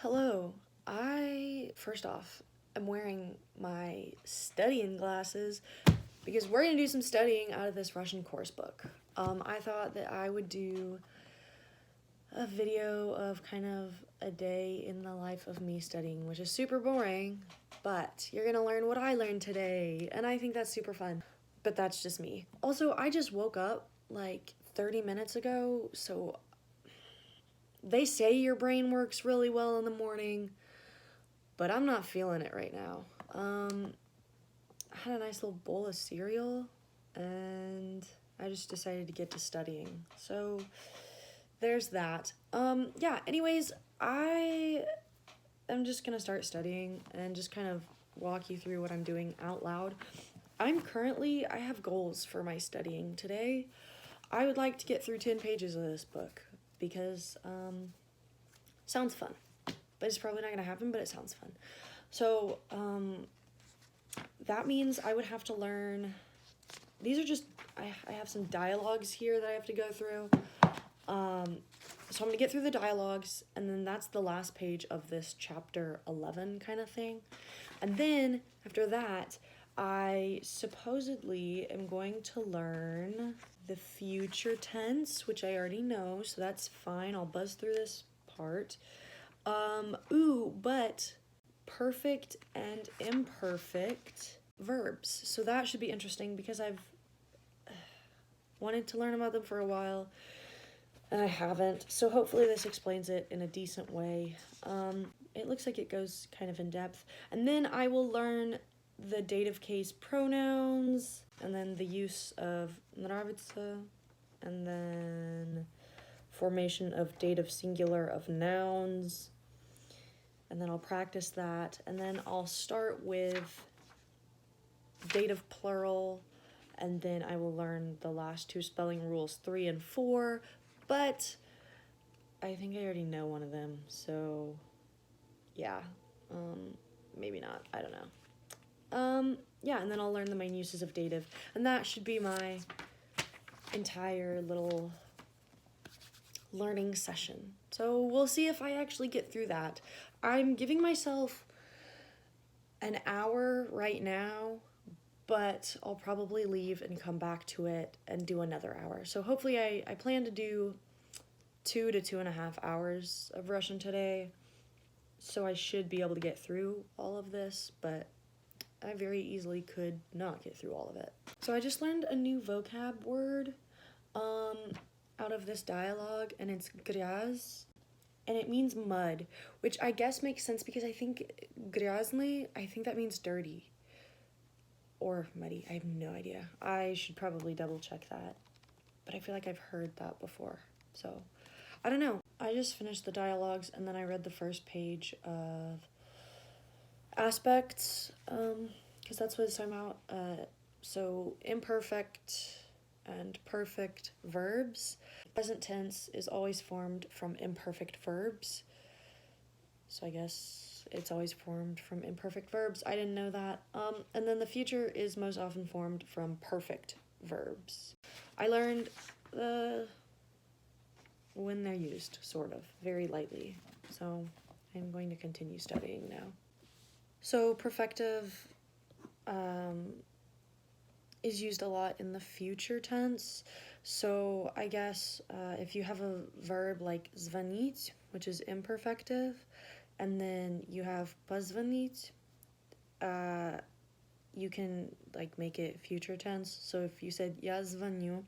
Hello. First off, am wearing my studying glasses because we're going to do some studying out of this Russian course book. I thought that I would do a video of kind of a day in the life of me studying, which is super boring, but you're going to learn what I learned today, and I think that's super fun. But that's just me. Also, I just woke up like 30 minutes ago, so they say your brain works really well in the morning, but I'm not feeling it right now. I had a nice little bowl of cereal, and I just decided to get to studying. So there's that. Anyways, I am just gonna start studying and just kind of walk you through what I'm doing out loud. I have goals for my studying today. I would like to get through 10 pages of this book because, sounds fun. But it's probably not gonna happen, but it sounds fun. So, that means I would have to learn, I have some dialogues here that I have to go through. So I'm gonna get through the dialogues, and then that's the last page of this chapter 11 kind of thing. And then, after that, I supposedly am going to learn the future tense, which I already know, so that's fine. I'll buzz through this part. But perfect and imperfect verbs. So that should be interesting because I've wanted to learn about them for a while and I haven't. So hopefully this explains it in a decent way. It looks like it goes kind of in depth. And then I will learn the dative case pronouns and then the use of nравится and then formation of dative singular of nouns. And then I'll practice that. And then I'll start with dative plural. And then I will learn the last two spelling rules, 3 and 4. But I think I already know one of them. So, yeah. Maybe not. I don't know. And then I'll learn the main uses of dative. And that should be my entire little learning session. So we'll see if I actually get through that. I'm giving myself an hour right now, but I'll probably leave and come back to it and do another hour. So hopefully I plan to do 2 to 2.5 hours of Russian today. So I should be able to get through all of this, but I very easily could not get through all of it. So I just learned a new vocab word out of this dialogue, and it's gryaz, and it means mud, which I guess makes sense because I think gryazny, I think that means dirty or muddy. I have no idea. I should probably double check that, but I feel like I've heard that before. So I don't know. I just finished the dialogues and then I read the first page of aspects, because that's what it's talking about. So imperfect and perfect verbs. Present tense is always formed from imperfect verbs. So I guess it's always formed from imperfect verbs. I didn't know that. And then the future is most often formed from perfect verbs. I learned when they're used, sort of, very lightly. So I'm going to continue studying now. So perfective is used a lot in the future tense. So I guess if you have a verb like zvonить, which is imperfective, and then you have позвонить, you can like make it future tense. So if you said я звоню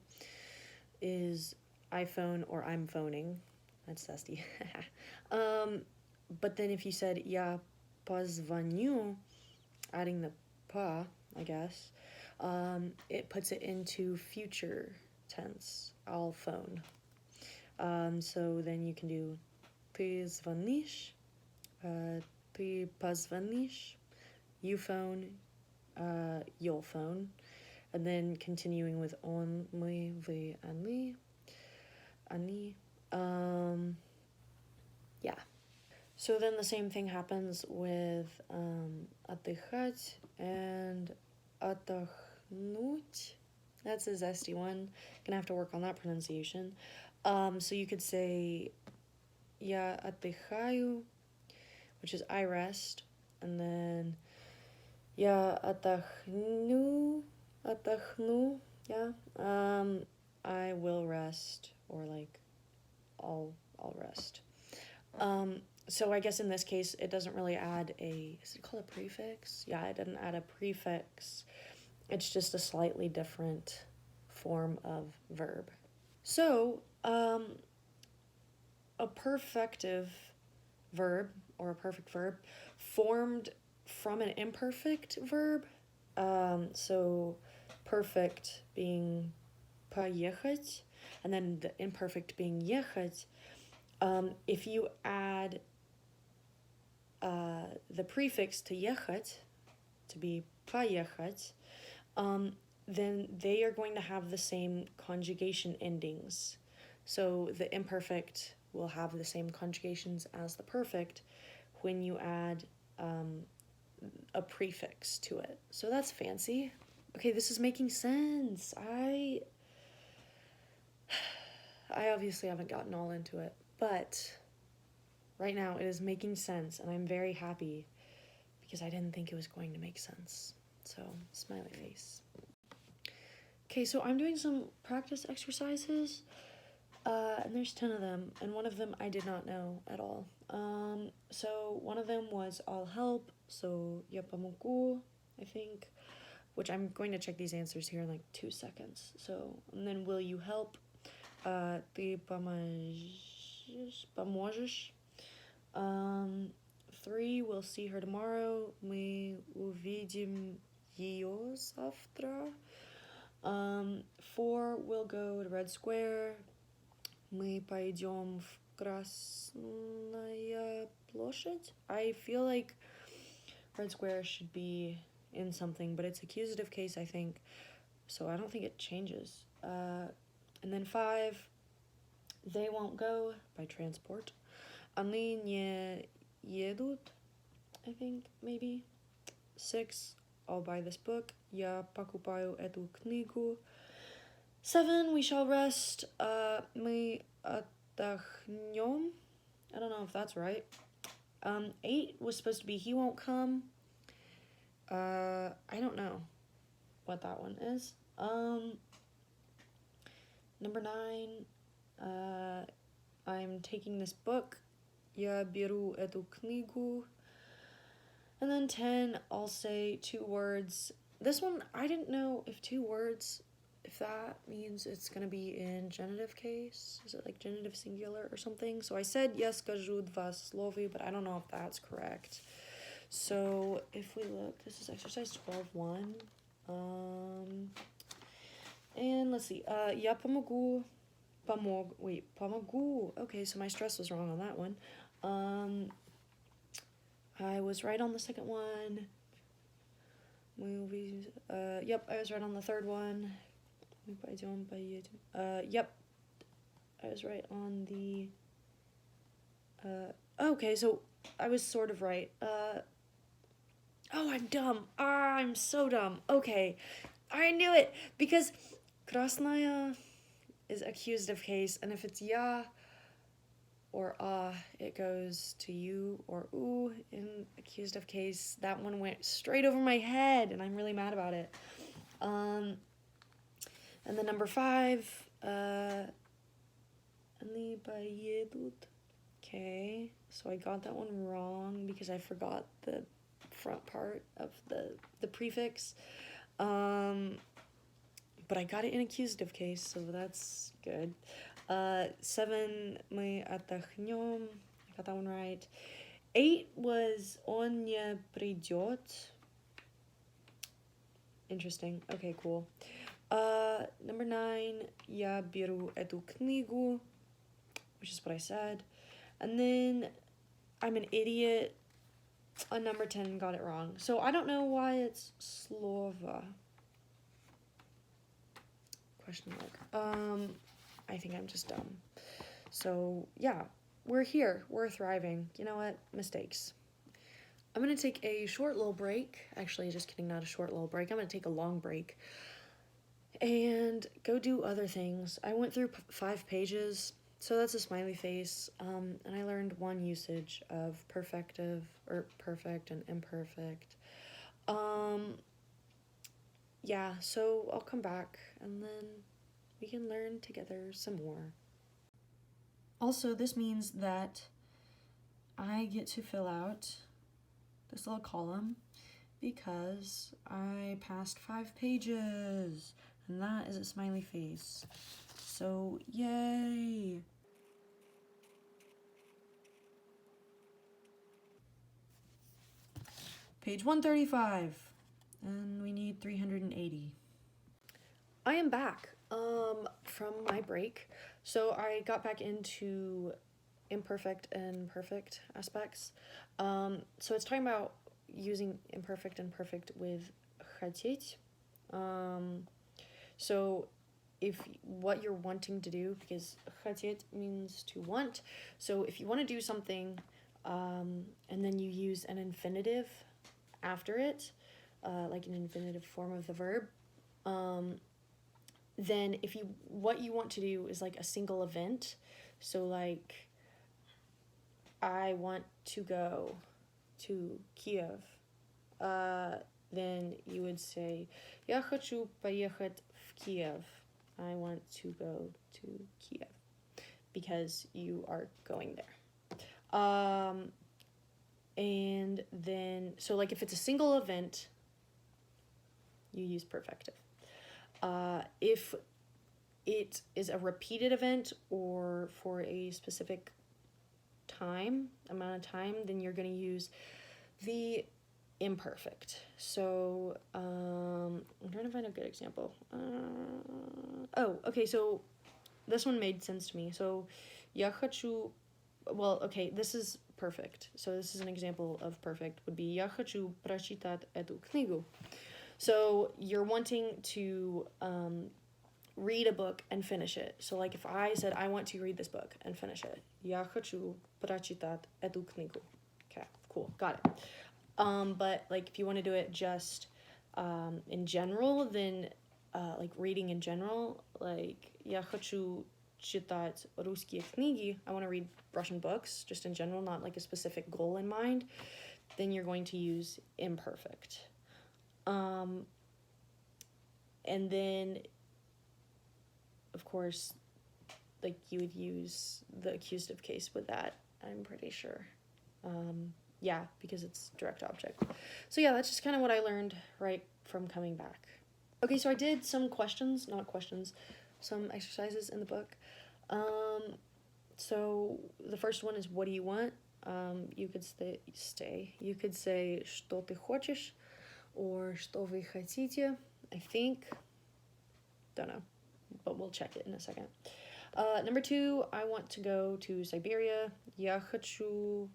is I phone or I'm phoning. That's dusty. But then if you said я позвоню, adding the pa, I guess, it puts it into future tense. I'll phone. So then you can do ты звонишь, ты позвонишь, you phone, you'll phone, and then continuing with он, мы, вы, они. Yeah. So then the same thing happens with отдыхать and отдохнуть. That's a zesty one. Gonna have to work on that pronunciation. So you could say я отдыхаю which is I rest, and then я отдохну, yeah, I will rest, or like I'll rest. So I guess in this case it doesn't really add is it called a prefix? Yeah, it didn't add a prefix. It's just a slightly different form of verb. So, a perfective verb, or a perfect verb, formed from an imperfect verb. So perfect being поехать, and then the imperfect being ехать. If you add the prefix to ехать, to be поехать, then they are going to have the same conjugation endings. So the imperfect will have the same conjugations as the perfect when you add a prefix to it. So that's fancy. Okay, this is making sense. I obviously haven't gotten all into it, but right now it is making sense, and I'm very happy because I didn't think it was going to make sense. So, smiley face. Okay, so I'm doing some practice exercises, and there's 10 of them, and one of them I did not know at all. So one of them was I'll help, so я помогу, I think, which I'm going to check these answers here in like 2 seconds. So, and then will you help? Ты поможешь. 3, we'll see her tomorrow. Мы увидим ее завтра. 4, we'll go to Red Square. Мы пойдем в Красная площадь. I feel like Red Square should be in something, but it's accusative case, I think, so I don't think it changes. And then 5, they won't go by transport. Они не едут, I think, maybe. 6, I'll buy this book. Я покупаю эту книгу. 7, we shall rest. Мы отдохнем. I don't know if that's right. 8 was supposed to be he won't come. I don't know what that one is. Number 9, I'm taking this book. Я беру эту книгу. And then 10, I'll say 2 words. This one, I didn't know if 2 words, if that means it's going to be in genitive case. Is it like genitive singular or something? So I said я скажу 2 слова, but I don't know if that's correct. So if we look, this is exercise 12.1. And let's see. Я помогу. Помогу. Okay, so my stress was wrong on that one. I was right on the second one. Yep, I was right on the third one. Yep, I was right on the... okay, so I was sort of right. Oh, I'm dumb. I'm so dumb. Okay, I knew it, because Krasnaya is accusative case, and if it's ya or it goes to you or oo in accusative case. That one went straight over my head, and I'm really mad about it. And then number 5, okay, so I got that one wrong because I forgot the front part of the prefix. But I got it in accusative case, so that's good. 7, мы отдохнем. I got that one right. 8 was он не придет. Interesting. Okay, cool. Number 9, я беру эту книгу, which is what I said. And then I'm an idiot. On number 10, got it wrong. So I don't know why it's слово. Question mark. I think I'm just dumb. So yeah, we're here. We're thriving. You know what? Mistakes. I'm going to take a short little break. Actually, just kidding, not a short little break. I'm going to take a long break and go do other things. I went through 5 pages, So that's a smiley face, and I learned one usage of perfective, or perfect and imperfect. Yeah, so I'll come back and then we can learn together some more. Also, this means that I get to fill out this little column because I passed 5 pages, and that is a smiley face. So, yay! Page 135, and we need 380. I am back from my break. So I got back into imperfect and perfect aspects. So it's talking about using imperfect and perfect with хотеть. So if what you're wanting to do, because хотеть means to want. So if you want to do something, and then you use an infinitive after it, like an infinitive form of the verb, then what you want to do is like a single event. So like, I want to go to Kiev. Then you would say, Я хочу поехать в Киев. I want to go to Kiev. Because you are going there. And then, so like if it's a single event, you use perfective. If it is a repeated event or for a specific amount of time, then you're going to use the imperfect. So, I'm trying to find a good example. Okay, so this one made sense to me. So, я хочу, well, okay, this is perfect. So this is an example of perfect, would be я хочу прочитать эту книгу. So you're wanting to read a book and finish it. So like if I said I want to read this book and finish it, я хочу прочитать эту книгу. Okay, cool, got it. But like if you want to do it just in general, then like reading in general, like я хочу читать русские книги, I want to read Russian books just in general, not like a specific goal in mind, then you're going to use imperfect. And then of course, like you would use the accusative case with that, I'm pretty sure. Yeah, because it's direct object. So yeah, that's just kind of what I learned right from coming back. Okay, so I did some some exercises in the book. So the first one is, what do you want? You could you could say, что ты хочешь, or что вы хотите, I think. Don't know, but we'll check it in a second. Number 2, I want to go to Siberia. Я хочу...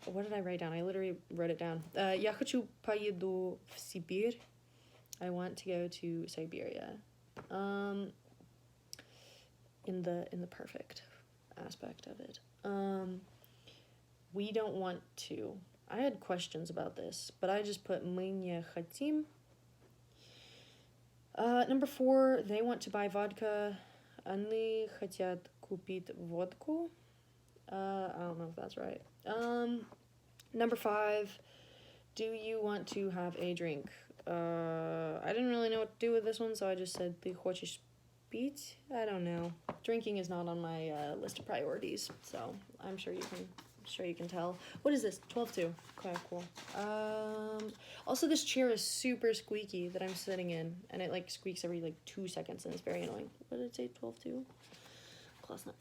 What did I write down? I literally wrote it down. Я хочу поеду в Сибирь. I want to go to Siberia. In the perfect aspect of it. We don't want to. I had questions about this, but I just put мы не хотим. Number 4, they want to buy vodka. Они хотят купить водку. I don't know if that's right. Number 5, do you want to have a drink? I didn't really know what to do with this one, so I just said, ты хочешь пить? I don't know. Drinking is not on my list of priorities, so I'm sure you can tell. What is this? 12-2. Okay, cool. Also, this chair is super squeaky that I'm sitting in, and it like squeaks every like 2 seconds, and it's very annoying. What did it say? 12-2. Классно.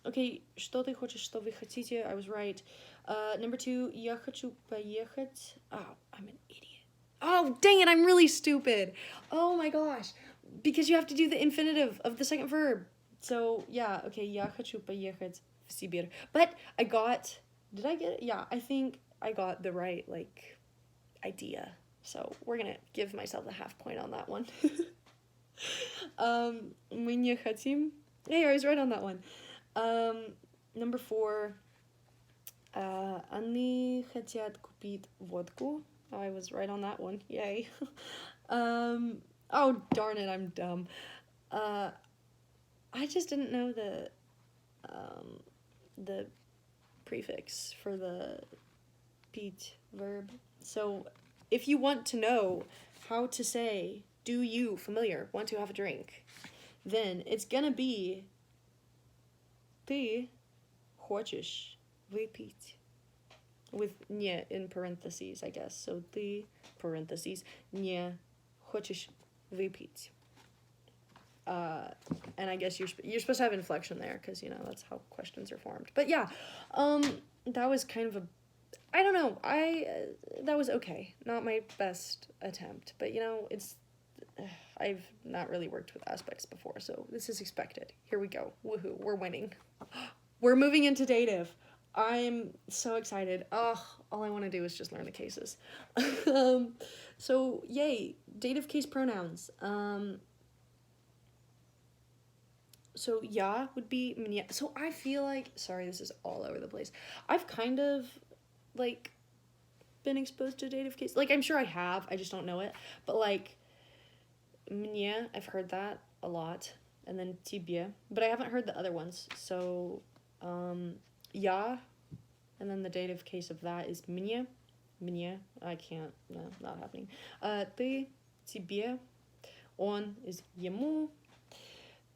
Okay, что ты хочешь, что вы хотите? I was right. Number 2, я хочу поехать. Oh, I'm an idiot. Oh, dang it, I'm really stupid. Oh my gosh. Because you have to do the infinitive of the second verb. So, yeah, okay, я хочу поехать в Сибирь. But did I get it? Yeah, I think I got the right, like, idea. So, we're gonna give myself a half point on that one. Мы не хотим. Hey, I was right on that one. Number 4, они хотят купить водку. I was right on that one. Yay. Oh, darn it, I'm dumb. I just didn't know the prefix for the pít verb. So if you want to know how to say, do you, familiar, want to have a drink, then it's gonna be ты хочешь выпить. With не in parentheses, I guess. So ты, parentheses, не хочешь выпить. And I guess you're supposed to have inflection there, because, you know, that's how questions are formed. But yeah, that was kind of a, I don't know, that was okay. Not my best attempt, but, you know, I've not really worked with aspects before, so this is expected. Here we go. Woohoo, we're winning. We're moving into dative. I'm so excited. Oh, all I want to do is just learn the cases. So, yay, dative case pronouns. So, ja would be mnie. So, I feel like, sorry, this is all over the place. I've kind of, like, been exposed to dative case. Like, I'm sure I have, I just don't know it. But, like, mnie, I've heard that a lot. And then тебе. But I haven't heard the other ones. So, ja, and then the dative case of that is мне. Мне. I can't. No, not happening. Ты, тебе. Он is ему.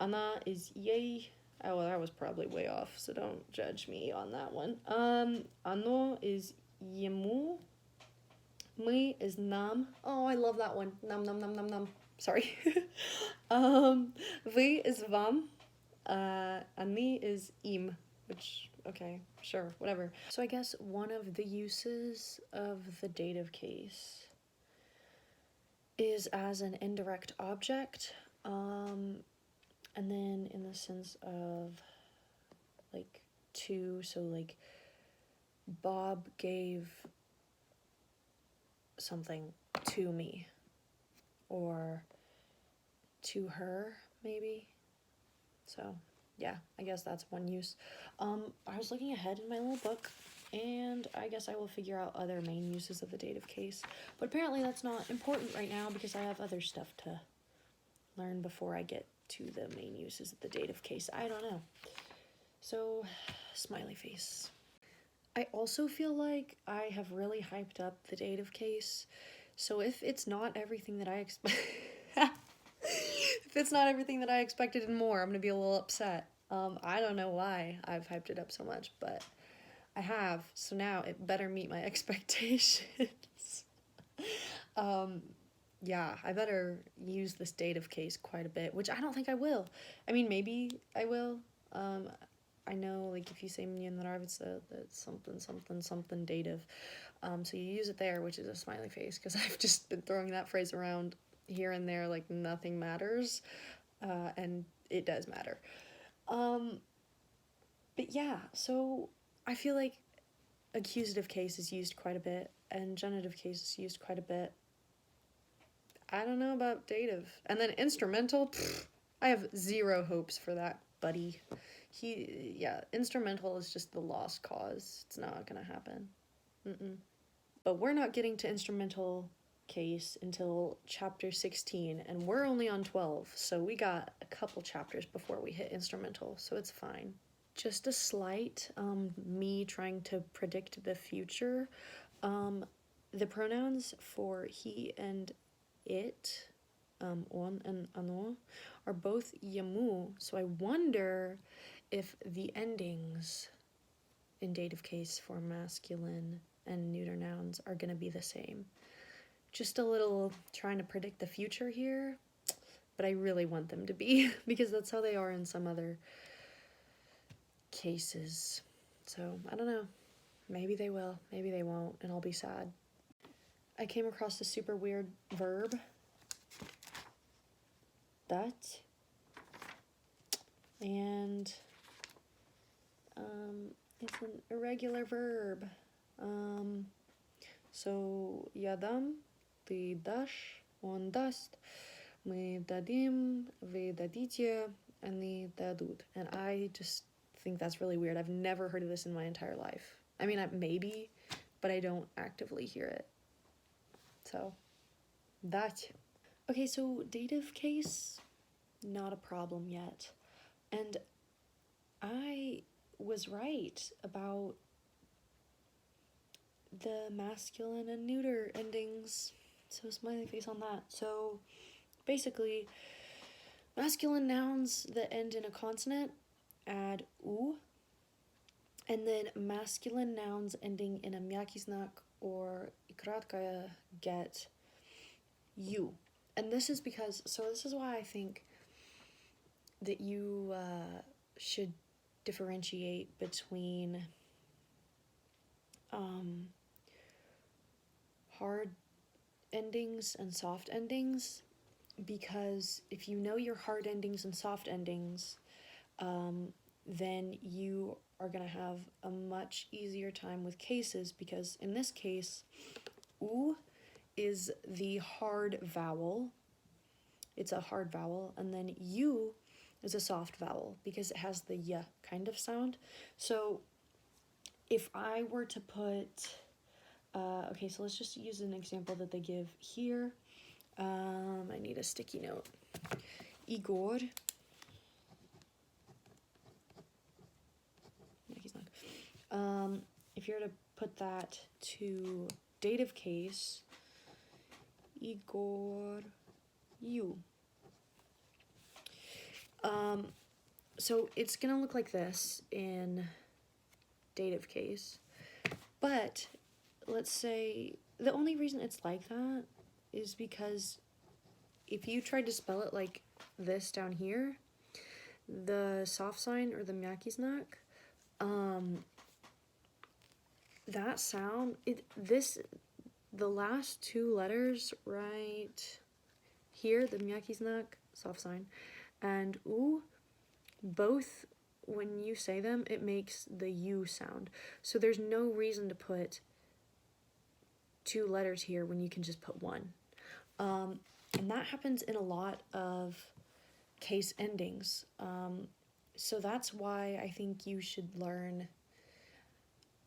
Она is ей. Oh, well, that was probably way off, so don't judge me on that one. Оно is ему. Мы is нам. Oh, I love that one. Nam, nam, nam, nam, nam. Sorry. Вы is вам. Они is им, which, okay, sure, whatever. So I guess one of the uses of the dative case is as an indirect object, and then in the sense of, like, to, so, like, Bob gave something to me, or to her, maybe. So, yeah, I guess that's one use. I was looking ahead in my little book, and I guess I will figure out other main uses of the dative case. But apparently that's not important right now, because I have other stuff to learn before I get to the main uses of the dative case. I don't know. So, smiley face. I also feel like I have really hyped up the dative case. So if it's not everything that I expect... if it's not everything that I expected and more, I'm going to be a little upset. I don't know why I've hyped it up so much, but I have. So now it better meet my expectations. Yeah, I better use this dative case quite a bit, which I don't think I will. I mean, maybe I will. I know, like, if you say mnie nравится, that's something, something, something dative. So you use it there, which is a smiley face, because I've just been throwing that phrase around here and there like nothing matters, and it does matter. But yeah, so I feel like accusative case is used quite a bit, and genitive case is used quite a bit. I don't know about dative. And then instrumental, I have zero hopes for that, buddy. Instrumental is just the lost cause. It's not gonna happen. But we're not getting to instrumental case until chapter 16, and we're only on 12, so we got a couple chapters before we hit instrumental, so it's fine. Just a slight, me trying to predict the future. The pronouns for he and it, on and ano, are both ему, so I wonder if the endings in dative case for masculine and neuter nouns are going to be the same. Just a little trying to predict the future here, but I really want them to be, because that's how they are in some other cases. So, I don't know. Maybe they will, maybe they won't, and I'll be sad. I came across a super weird verb. That. And it's an irregular verb. So, я дам, ты дашь, он даст, мы дадим, вы дадите, они дадут. And I just think that's really weird. I've never heard of this in my entire life. I mean, maybe, but I don't actively hear it. So, that. Okay, so dative case, not a problem yet. And I was right about the masculine and neuter endings. So smiley face on that. So basically, masculine nouns that end in a consonant add u, and then masculine nouns ending in a mjaki znak or kratkaya get u. And this is because, so this is why I think that you should differentiate between hard endings and soft endings, because if you know your hard endings and soft endings, then you are going to have a much easier time with cases, because in this case, u is the hard vowel. It's a hard vowel, and then u is a soft vowel because it has the y kind of sound. So if I were to put, okay, so let's just use an example that they give here. I need a sticky note. Igor. No, he's not. If you were to put that to dative case, Igor, you. So it's gonna look like this in dative case, but let's say the only reason it's like that is because if you tried to spell it like this down here, the soft sign or the mjaki znak, that sound, the last two letters right here, the mjaki znak, soft sign, and u, both, when you say them, it makes the u sound. So there's no reason to put two letters here when you can just put one. And that happens in a lot of case endings. So that's why I think you should learn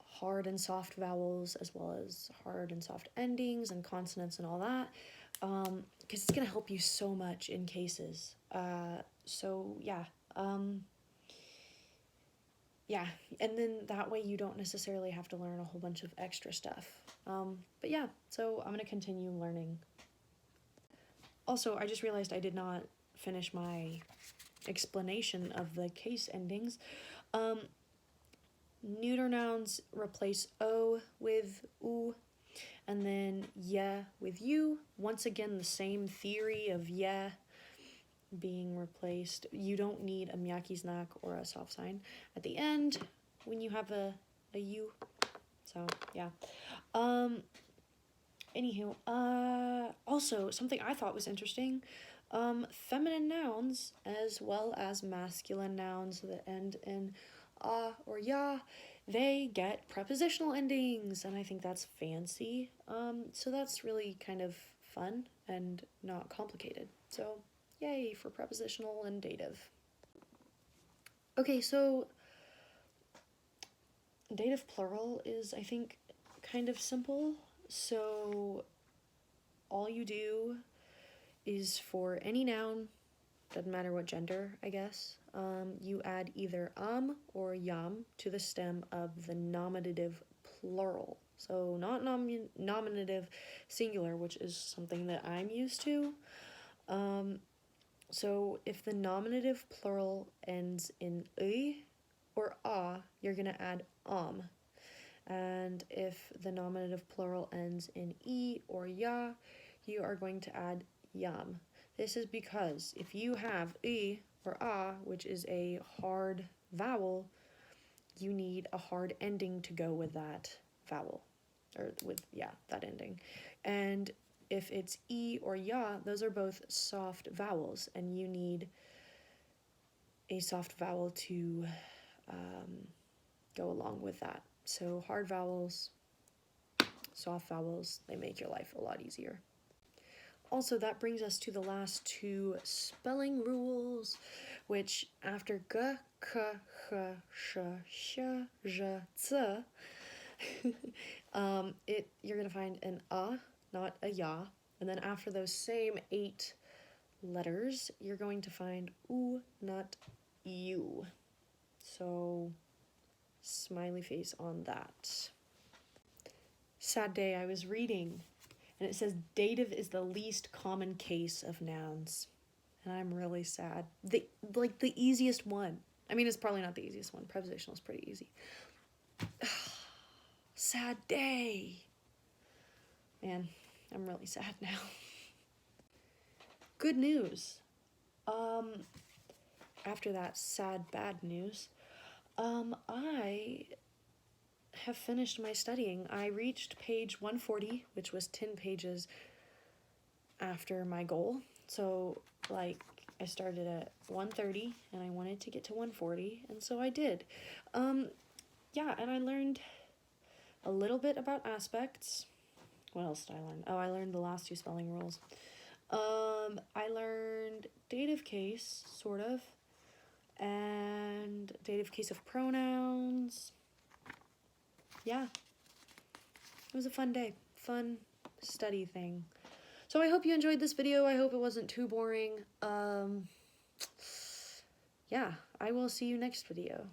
hard and soft vowels as well as hard and soft endings and consonants and all that, because it's going to help you so much in cases. So yeah. Yeah, and then that way you don't necessarily have to learn a whole bunch of extra stuff. But yeah, so I'm going to continue learning. Also, I just realized I did not finish my explanation of the case endings. Neuter nouns replace o with u, and then yeah with you. Once again, the same theory of yeah being replaced. You don't need a mjaki znak or a soft sign at the end when you have a u. So yeah. Anywho, also something I thought was interesting, feminine nouns as well as masculine nouns that end in or ya, they get prepositional endings, and I think that's fancy. So that's really kind of fun and not complicated. So yay for prepositional and dative. Okay, so dative plural is, I think, kind of simple. So all you do is for any noun, doesn't matter what gender, I guess, you add either or yam to the stem of the nominative plural. So not nominative singular, which is something that I'm used to. So if the nominative plural ends in y or a, you're going to add and if the nominative plural ends in e or ya, you are going to add yam. This is because if you have e or a, which is a hard vowel, you need a hard ending to go with that vowel, or with, yeah, that ending. And if it's e or ya, those are both soft vowels, and you need a soft vowel to go along with that. So hard vowels, soft vowels, they make your life a lot easier. Also, that brings us to the last two spelling rules, which after g, k, h, sh, sh, zh, z, you're going to find an a, not a ya, and then after those same 8 letters, you're going to find u, not you. So, smiley face on that. Sad day, I was reading, and it says dative is the least common case of nouns. And I'm really sad. The easiest one. I mean, it's probably not the easiest one. Prepositional is pretty easy. Sad day. Man, I'm really sad now. Good news. After that sad, bad news, I have finished my studying. I reached page 140, which was 10 pages after my goal. So, like, I started at 130 and I wanted to get to 140, and so I did. Yeah, and I learned a little bit about aspects. What else did I learn? Oh, I learned the last 2 spelling rules. I learned dative case, sort of, and dative case of pronouns. Yeah, it was a fun day, fun study thing. So I hope you enjoyed this video. I hope it wasn't too boring. Yeah, I will see you next video.